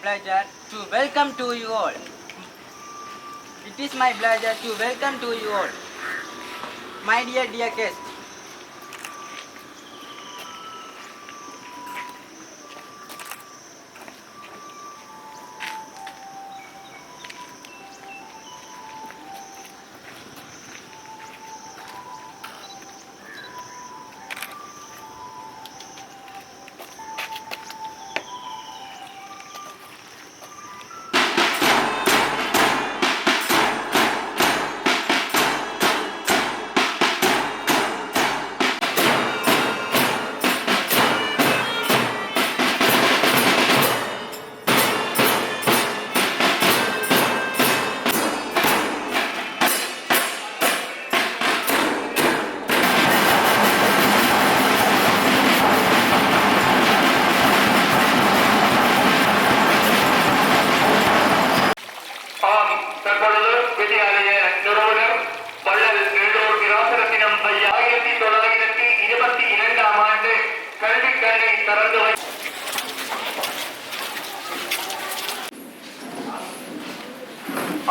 pleasure to welcome to you all. It is my pleasure to welcome to you all. My dear guests.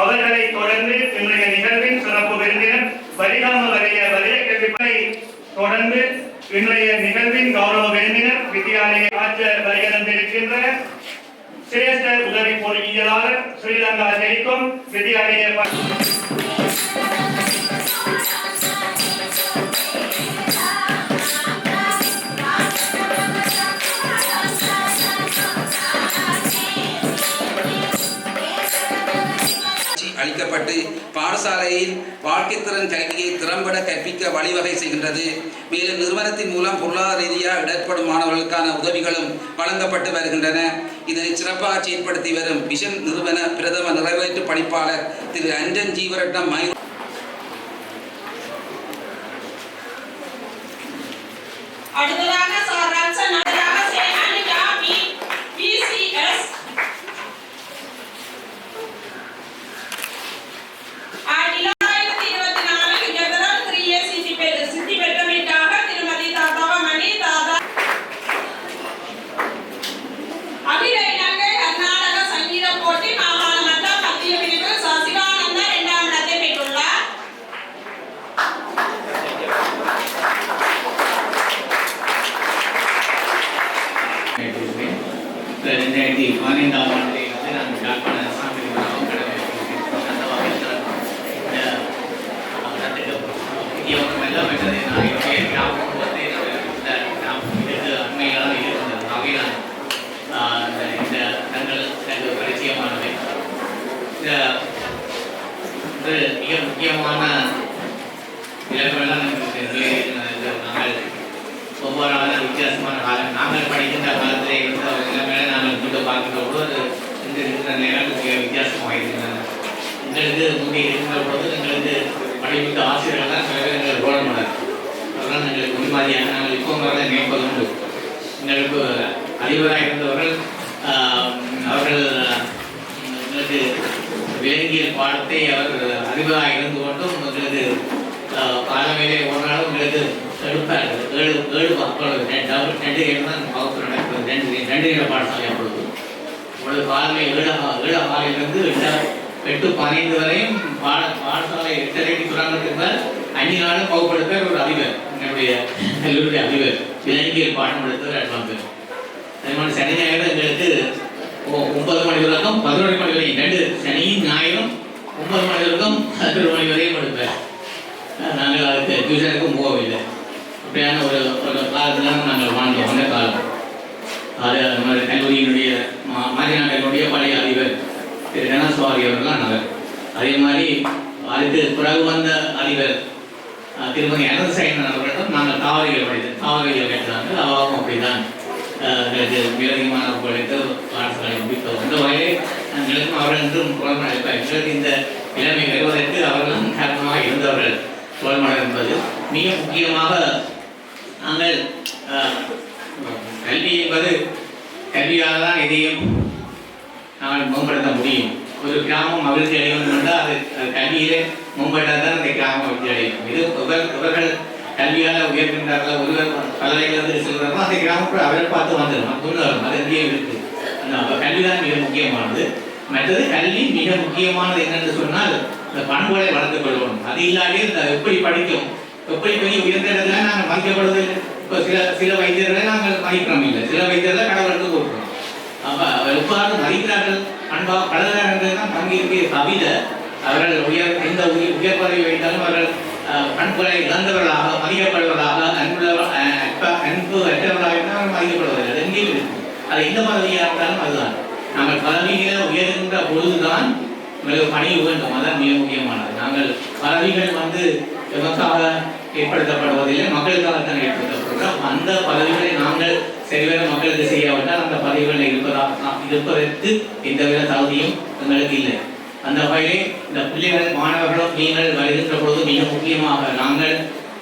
அவர்களை தொடர்ந்து இன்றைய நிகழ்வின் சிறப்பு விருந்தினர் வலிகாம வலய கல்விப்பை தொடர்ந்து இன்றைய நிகழ்வின் கௌரவ விருந்தினர் வித்தியாலய ஆட்சி வருகின்ற சிரேஷ்ட உதவி பொறியியலாளர் ஸ்ரீலங்கா டெலிகாம் வித்தியாலய அளிக்கப்பட்டு பாடசாலையில் வாழ்க்கைத்திறன் கல்வியை திறம்பட கற்பிக்க வழிவகை செய்கின்றது. மேலும் நிறுவனத்தின் மூலம் பொருளாதார ரீதியாக இடர்படும் மாணவர்களுக்கான உதவிகளும் வழங்கப்பட்டு வருகின்றன. இதனை சிறப்பாக செயல்படுத்தி வரும் விஷன் நிறுவன பிரதம நிறைவேற்று பணிப்பாளர் திரு அண்டன் ஜீவரட்னம் மிக முக்கியமான இலக்கெல்லாம் நாங்கள் ஒவ்வொரு நாளும் வித்தியாசமான காலம் நாங்கள் படிக்கின்ற காலத்திலே இருந்த நிலைமையில நாங்கள் கொண்டு பார்க்கின்ற போது இன்று இருக்கிற நேரம் மிக வித்தியாசமாக இருக்கின்றன. எங்களுக்கு முன்னே இருக்கின்ற போது எங்களுக்கு படிப்பித்த ஆசிரியர்கள் தான் சில பேர் எங்களுக்கு ரோல் மாடல். அதனால் எங்களுக்கு முன்மாதிரியாக நாங்கள் இப்போ வரை நினைப்பது உண்டு. எங்களுக்கு அதிபராக இருந்தவர்கள் அவர்கள் எங்களுக்கு விலங்கியல் பாடத்தை அவர் அதிபராக இருந்து கொண்டும் எங்களுக்கு காலமையிலே ஒரு நாளும் எங்களுக்கு எடுப்பார்கள். ஏழு அப்பொழுது 2 தான் வகுப்பு நடக்கிறது. 2 பாடசாலை அப்பொழுது இப்பொழுது காலமே 7 8:15 வரையும் பாடசாலை 8:30 தொடங்கத்துக்கு 5 நாளும் வகுப்படுத்த ஒரு அதிபர், என்னுடைய கல்லூரிய அதிபர், விலங்கியல் பாடம் எடுத்தவர் அட்வான்ஸ். அதே மாதிரி சனி ஞாயிறு எங்களுக்கு 9 மணி வரைக்கும் 11 மணி வரையும் 2 சனியும் ஞாயிறும் 9 மணி வரைக்கும் 11 மணி வரையும் எடுப்பேன். நாங்கள் அதுக்கு டியூஷனுக்கும் போகவில்லை. அப்படியான ஒரு காலத்தில் நாங்கள் வாழ்ந்தோம். அந்த காலம் அது நமது கல்லூரியினுடைய மாநிலங்களுடைய பழைய அதிபர் திரு கணசுவாரி அவர்கள் அவர். அதே மாதிரி அதுக்கு பிறகு வந்த அதிபர் திருமதி அனந்தசேகரன் அவர்களிடம் நாங்கள் தாவரிகள் படித்தோம். தாவரிகள் கேட்டாங்க. அவாவும் அப்படிதான் எங்களுக்கு மிகதிகமான படித்து பாடசாலை முடித்தோம். இந்த வகையில் எங்களுக்கும் அவர்கள் என்றும் குழந்தை எங்களுக்கு இந்த இளமை வருவதற்கு அவர்களும் காரணமாக இருந்தவர்கள் குழந்தை என்பது மிக முக்கியமாக. நாங்கள் கல்வி என்பது கல்வியால் தான் எதையும் நாங்கள் மேம்படுத்த முடியும். ஒரு கிராமம் அபிவிருத்தி அடைய வேண்டும் என்றால் அது கல்வியிலே மேம்பட்டால் தான் அந்த கிராமம் அபிவிருத்தி அடையும். இது இவர்கள் கல்வியால் உயர்கின்றார்கள், ஒருவர் பல்கலைக்கழகத்தில் செல்கிறார்கள், அந்த கிராமத்தில் அவரை பார்த்து வந்துடும். அது எங்கேயும் இருக்குது. அந்த கல்வி கல்விதான் மிக முக்கியமானது. மற்றது கல்வி மிக முக்கியமானது என்னென்று சொன்னால் இந்த பண்புகளை வளர்த்துக் கொள்ளணும். அது இல்லாட்டி இந்த எப்படி படிக்கும், எப்படி பெரிய உயர்ந்த இடத்துல நாங்கள் மதிக்கப்படுவது. இப்போ சில வைத்தியர்களை நாங்கள் மதிக்கிறோம் இல்லை, சில வைத்தியர்களை கடவுளுக்கு கொடுக்குறோம். அப்போ எவ்வாறு மதிக்கிறார்கள், பண்பாக பழகிறார்கள் தான் பங்கிருக்கிய தவிர அவர்கள் எந்த உயர் பதவி வைத்தாலும் அவர்கள் பண்புகளை இழந்தவர்களாக மதிக்கப்படுவதாக அன்பு அற்றவர்களாக இருந்தால் மதிக்கப்படுவதில்லை. எங்கேயும் இருக்கு. அது எந்த பதவியாக இருந்தாலும் அதுதான். நாங்கள் பதவிகளை உயர்கின்ற பொழுதுதான் பணி வேண்டும். அதான் மிக முக்கியமானது. நாங்கள் பதவிகள் எதற்காக ஏற்படுத்தப்படுவதில்லை, மக்களுக்காகத்தான் ஏற்படுத்தப்படுகிறோம். அந்த பதவிகளை நாங்கள் சரிவர மக்களுக்கு செய்யாவிட்டால் அந்த பதவிகளில் இருப்பதற்கு எந்தவித தகுதியும் எங்களுக்கு இல்லை. அந்த வகையிலே இந்த பிள்ளைகள் மாணவர்களும் நீங்கள் வருகின்ற பொழுது மிக முக்கியமாக நாங்கள்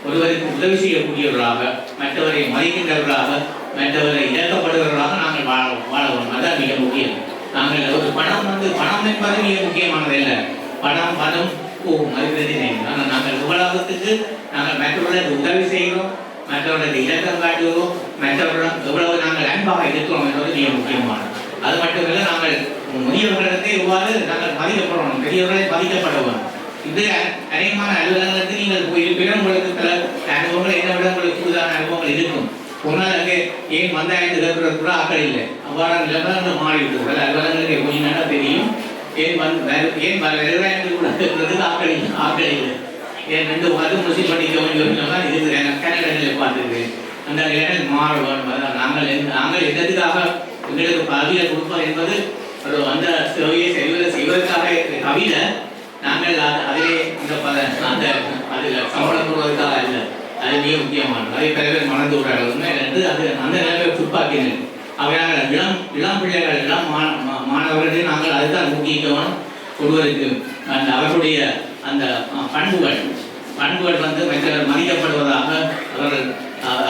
ஒருவருக்கு உதவி செய்யக்கூடியவர்களாக, மற்றவரை மதிக்கின்றவர்களாக, மற்றவரை இழக்கப்படுபவர்களாக நாங்கள் வாழவும். அதான் மிக முக்கியம். நாங்கள் ஒரு பணம் என்பது மிக முக்கியமானது இல்லை. பணம் மதிப்பதில்லை. ஆனால் நாங்கள் உலகத்துக்கு நாங்கள் மற்றவர்களுக்கு உதவி செய்கிறோம், மற்றவர்களுக்கு இலக்கம் காட்டுகிறோம், மற்றவர்களும் எவ்வளவு நாங்கள் அன்பாக இருக்கிறோம் என்பது மிக முக்கியமானது. அது மட்டுமில்லை, நாங்கள் முதியவர்களிடத்தை இவ்வாறு நாங்கள் மதிக்கப்படணும், பெரியவர்களை மதிக்கப்படணும். இது அநேகமான அலுவலகங்களுக்கு நீங்கள் போயிருப்பினும் உங்களுக்கு பல அனுபவங்கள் என்ன விட உங்களுக்கு புதிதான அனுபவங்கள் இருக்கும். போனால் அங்கே ஏன் வந்தாயத்து இருக்கிறது கூட ஆக்கள் இல்லை. அவ்வாறான நிலவரங்கள் மாறிவிட்டு பல அலுவலகங்களுக்கு கொஞ்சம் நேரம் தெரியும். ஏன் வருவாயத்து கூட இருக்கிறதுக்கு ஆக்கள் இல்லை. ஏன் 2 மாதம் முஸ்லீம் படிக்க வேண்டியவர்கள் இருக்கிறேன். கனடாவில் பார்த்துருக்கேன். அந்த நிலையில் மாற வேண்டும். நாங்கள் என்னதுக்காக எங்களுக்கு பதவியை கொடுப்போம் என்பது ஒரு அந்த சேவையை செய்வதற்காக தவிர நாங்கள் அதிலே அந்த அதில் சம்பளம் போடுவதற்காக அல்ல. அது மிக முக்கியமானது. அதை பல பேர் மறந்து விடுறார்கள் என்று அது அந்த நிலையை துப்பாக்கினர். அவையாக இளம் பிள்ளைகள், இளம் மாணவர்களே நாங்கள் அதுதான் முக்கியத்துவம் ஒருவருக்கு அந்த அவர்களுடைய அந்த பண்புகள் மற்றவர்கள் மதிக்கப்படுவதாக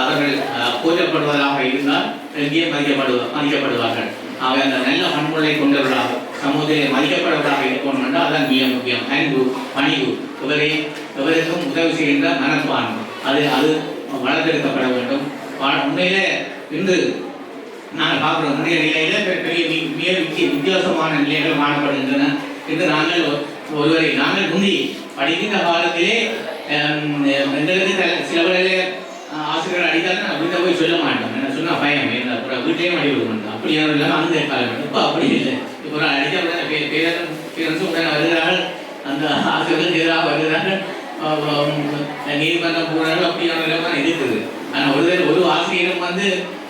அவர்கள் போற்றப்படுவதாக இருந்தால் எங்கே மதிக்கப்படுவார்கள். அவை அந்த நல்ல பண்புகளை கொண்டவர்களாக சமூகத்தில் மதிக்கப்படுவதாக இருக்கணும் என்றால் அதான் மிக முக்கியம். அன்பு, பணிவு, இவருக்கும் உதவி செய்கின்ற மனப்பான்மை அது வளர்த்தெடுக்கப்பட வேண்டும். உண்மையிலே இன்று நாங்கள் பார்க்கிறோம், முந்தைய நிலையில மிக வித்தியாசமான நிலைகள் காணப்படுகின்றன. இன்று நாங்கள் முந்தி படிக்கின்ற காலத்திலே எங்களுக்கு சில வேளையிலே ஆசிரியர்கள் அடித்தாலும் நான் வீட்டை போய் சொல்ல மாட்டோம். என்ன சொன்னால் பயம் என்ன வீட்டையும் அடி விட மாட்டோம். அப்படியான இல்லாமல் அந்த காலம். இப்போ அப்படி இல்லை. இப்போ அடித்த பேரண்ட்ஸும் உடனே வருகிறார்கள், அந்த ஆசிரியர்கள் எதிராக வருகிறார்கள், நீதிமன்றம் போகிறார்கள். அப்படியான இல்லாமல் இருக்குது. ஆனால் ஒரு ஆசிரியரும்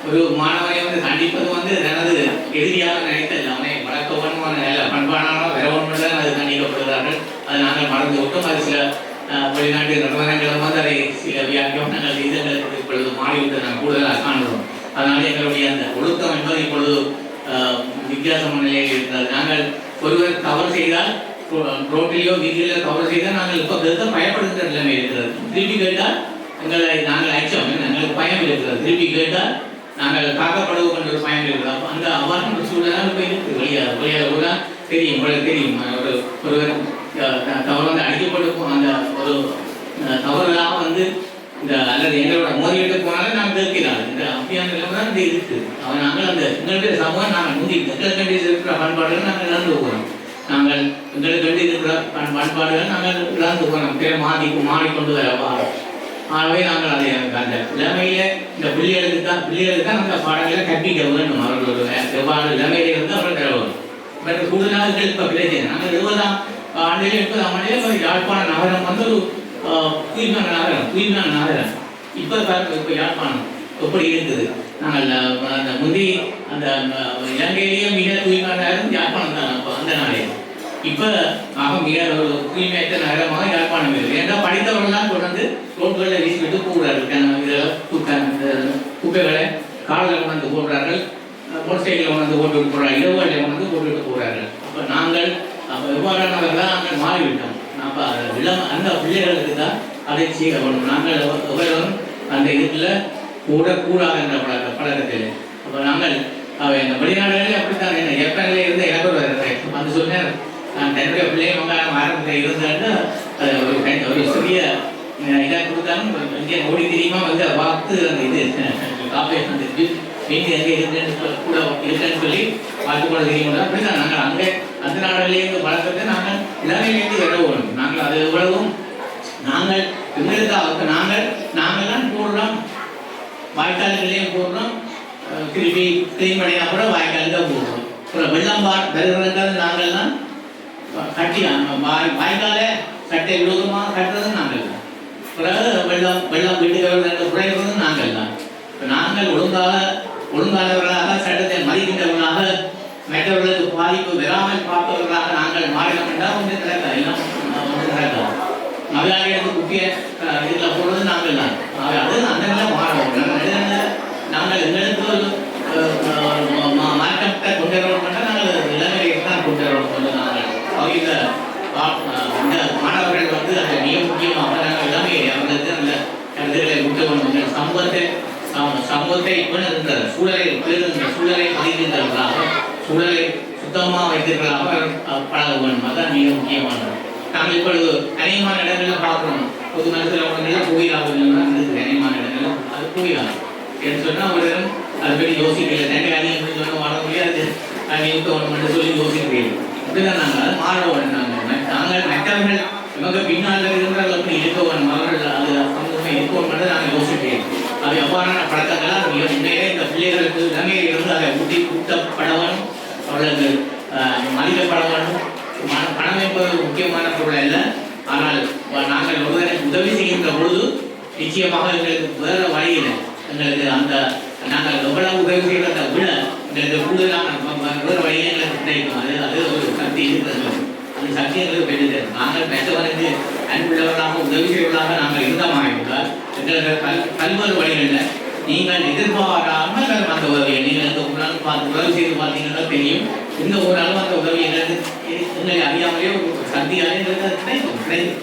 ஒரு மாணவனை கண்டிப்பது தனது எதிரியாக நினைத்தது. அவனை வழக்கவனுமான நல்ல பண்பானானோ வரவனும் தான் அது கண்டிக்கப்படுகிறார்கள். அதை நாங்கள் மறந்து விட்டோம். அது சில வெளிநாட்டு நிறுவனங்களும் அதை சில வியாக்கியங்கள் இதங்களுக்கு இப்பொழுது மாறிவிட்டு நாங்கள் கூடுதலாக காண்கிறோம். அதனால எங்களுடைய அந்த ஒழுக்கம் என்பது இப்பொழுது வித்தியாசமான நிலையில் இருக்கிறது. நாங்கள் ஒருவர் தவறு செய்தால் ரோட்டிலேயோ வீதியிலோ தவறு செய்தால் நாங்கள் இப்போ பயப்படுகின்ற நிலைமை இருக்கிறது. திருப்பி கேட்டால் நாங்கள் அச்சம், எங்களுக்கு பயம் இருக்கிறது. திருப்பி கேட்டால் நாங்கள் காக்கப்படுவோம் என்ற ஒரு பயம் இருக்கிறது. அப்போ அந்த அவ்வாறு சூழ்நிலை இப்போ இருக்குது. வெளியாக கூட தெரியும், உங்களுக்கு தெரியும். ஒருவர் தவறு அடிக்கப்பட்டு அந்த ஒரு தவறுதலாக இந்த அல்லது எங்களோட மோதிட்டு போனாலும் நாங்கள் கேட்கிறாங்க. இந்த அப்படியான நிலைமை தான் இந்த இருக்குது. அவன் நாங்கள் அந்த எங்களுடைய சமூகம் நாங்கள் முந்தி எங்களுக்கு இருக்கிற பண்பாடுகள் நாங்கள் இழந்து போகிறோம். நாங்கள் எங்களுக்கு இருக்கிற பண்பாடுகள் நாங்கள் இழந்து போகிறோம். மாறிக்கொண்டு வர ஆகவே நாங்கள் அதை அந்த இளமையில இந்த பிள்ளைகளுக்கு தான் அந்த பாடங்களை கற்பிக்க வேண்டும். அவர்கள் எவ்வாறு இளமையில இருந்து அவர்கள் தர வேண்டும். மற்ற கூடுதலாக இப்போ பிரச்சனை. நாங்கள் 20ஆம் ஆண்டிலே 30ஆம் ஆண்டிலே யாழ்ப்பாண நகரம் ஒரு தூய்மையான நகரம். இப்போ யாழ்ப்பாணம் எப்படி இருக்குது? நாங்கள் அந்த முந்தி அந்த இலங்கையிலேயே மிக தூய்மையான நகரம் யாழ்ப்பாணம் தான். அப்போ அந்த நாளே இப்போ மிக ஒரு தூய்மையற்ற நகரமாக யாழ்ப்பாணம் இருக்குது. ஏன்னா படித்தவர்கள்லாம் தொடர்ந்து ரோட்களில் வீசிவிட்டு போகிறார்கள். குப்பைகளை காலில் கொண்டு போடுறார்கள், மோட்டர் சைக்கிளில் கொண்டு போட்டுவிட்டு போகிறார்கள், இரவுகளில் கொண்டு போட்டுவிட்டு போகிறார்கள். அப்போ நாங்கள் எவ்வாறானவர்களாக நாங்கள் மாறிவிட்டோம். அப்போ அந்த பிள்ளைகளுக்கு தான் அதை செய்யப்படும். நாங்கள் எவ்வளவும் அந்த இதில் கூடாது என்ற பழக்கத்தில். அப்போ நாங்கள் இந்த வெளிநாடுகளில் அப்படித்தான் என்ன ஏப்ரலில் இருந்து எனக்கு அந்த சொன்னேன். நான் தன்னுடைய பிள்ளைங்க ஆரம்பத்தில் இருந்தாங்கன்னா ஒரு சிறிய இதாக கொடுத்தாலும் இங்கே ஓடி தெரியுமா பார்த்து அந்த இது காப்பை நீங்க எங்கே இருக்குன்னு கூட இருக்குன்னு சொல்லி பார்த்துக்கொள்ள தெரியும். அப்படிதான் நாங்கள் அங்கே அந்த நாடுலேருந்து வளர்க்கறது நாங்கள் இலங்கையிலேருந்து விடவும் நாங்கள் அது எவ்வளவும் நாங்கள் எங்களுக்கு நாங்கள்லாம் போடுறோம், வாய்க்கால்களையும் போடுறோம், திருப்பி கிளீன் பண்ணினா கூட வாய்க்கால் தான் போடுறோம். அப்புறம் வெள்ளம் வருகிறது நாங்கள்லாம் கட்டி வாய்க்கால சட்டை விரோதமாக கட்டுறது நாங்கள் தான். பிறகு வெள்ளம் வீட்டுக்கு குறைகிறது நாங்கள் தான். நாங்கள் ஒழுங்கானவர்களாக சட்டத்தை மதிக்கின்றவர்களாக மற்றவர்களுக்கு பாதிப்பு வராமல் பார்ப்பவர்களாக நாங்கள் மாறினோம் என்றால் ஒன்று நடக்காது, எல்லாம் ஒன்று நடக்காது. மகளிருக்கு முக்கிய இதில் போடுறது நாங்கள் தான். அது அந்த நிலை மாறவும் நாங்கள் எங்களுக்கு மாற்றத்தை கொண்டு வரணும் பண்ணால் நாங்கள் இளைஞரை தான் கொண்டு வரணும் கொண்டு நாங்கள் இந்த மாணவர்கள் வந்து அந்த மிக முக்கியமாக நாங்கள் எல்லாமே அவர்களுக்கு அந்த கருத்துக்களை விட்டு சமூகத்தை இருந்த சூழலை பதிக்கின்றவர்களாக சூழலை சுத்தமாக வைத்திருக்கிறதாக பழக வேண்டும். அதுதான் மிக முக்கியமானது. நாங்கள் இப்பொழுது அநேகமான இடங்களில் பார்க்குறோம். பொது மருத்துவ கோயிலாக இருக்குது. அநேகமான இடங்களில் அது கோயிலாகும் என்று சொன்னால் ஒரு இடம் அதை பற்றி யோசிக்கல. ரெண்டு காரியம் சொன்ன வாழ முடியாது, நிறுத்தணும் சொல்லி யோசிக்கிறீர்கள். இப்படிதான் நாங்கள் அதை மாற வேணும். நாங்கள் மற்றவர்கள் இவங்க பின்னால் இருக்கிறவர்களுக்கு இருக்க வேணும், அவர்கள் அது சமூகமே இருக்கணும் என்று நாங்கள் யோசிக்கிறேன். அது எவ்வாறான பழக்கங்களாக மிக முன்னேறே இந்த பிள்ளைகளுக்கு இளமையில் இருந்து அதை ஊட்டப்பட வேணும், அவர்களுக்கு மதிக்கப்பட வேணும். பணம் என்பது முக்கியமான பொருள் அல்ல. ஆனால் நாங்கள் ஒருவரை உதவி செய்கின்ற பொழுது நிச்சயமாக எங்களுக்கு வேற வழியில் எங்களுக்கு அந்த நாங்கள் எவ்வளவு உதவி செய்கிறத விட எங்களுக்கு கூடுதலான வேறு வழியில் எங்களுக்கு கிடைக்கும். அது ஒரு சக்தி இருக்கிறது. அந்த சக்தி எங்களுக்கு பெற்று நாங்கள் மற்றவருக்கு அன்புள்ளவர்களாக உதவி செய்வதாக நாங்கள் இருந்தமாயிருந்தால் எங்களுக்கு பல்வேறு வழிகளில் நீங்கள் எதிர்பாராமல் அந்த உதவியை நீங்கள் ஒரு நாள் உதவி செய்து பார்த்தீங்கன்னா தெரியும். இந்த ஒரு நாளும் அந்த உதவி எங்களை அறியாமலே ஒரு சக்தியாக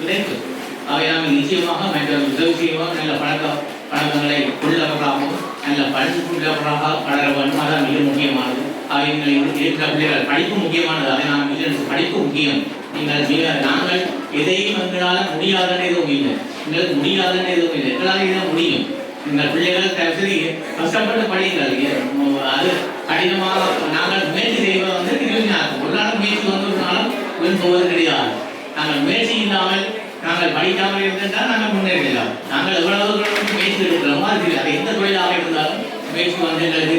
கிடைக்கும். அவை நாங்கள் நிச்சயமாக மற்ற உதவி செய்வோம். நல்ல பழக்கங்களை உள்ளவர்களாகவும் நல்ல பண்புள்ளவர்களாக வளர வேண்டும். அதான் மிக முக்கியமானது. அவை இருக்கிற பிள்ளைகள் படிப்பு முக்கியமானது. அதை நான் படிப்பு முக்கியம். நாங்கள் எதையும் எங்களால் முடியாதுன்னு எதுவும் இல்லை, எங்களுக்கு முடியாதுன்னு எதுவும் இல்லை, எங்களால் இதை முடியும். எங்கள் பிள்ளைகள் சரி கஷ்டப்பட்டு படிங்கள். அது கடினமாக நாங்கள் முயற்சி செய்வது வந்து திருவிழாக்கும். ஒரு நாள் முயற்சி வந்து ஒரு நாளும் வீண் போவது கிடையாது. நாங்கள் முயற்சி இல்லாமல் நாங்கள் படிக்காமல் இருந்தால் நாங்கள் முன்னேறலாம். நாங்கள் எவ்வளவு முயற்சி எடுக்கிறோமோ அது எந்த தொழிலாக இருந்தாலும் முயற்சி வந்து எங்களுக்கு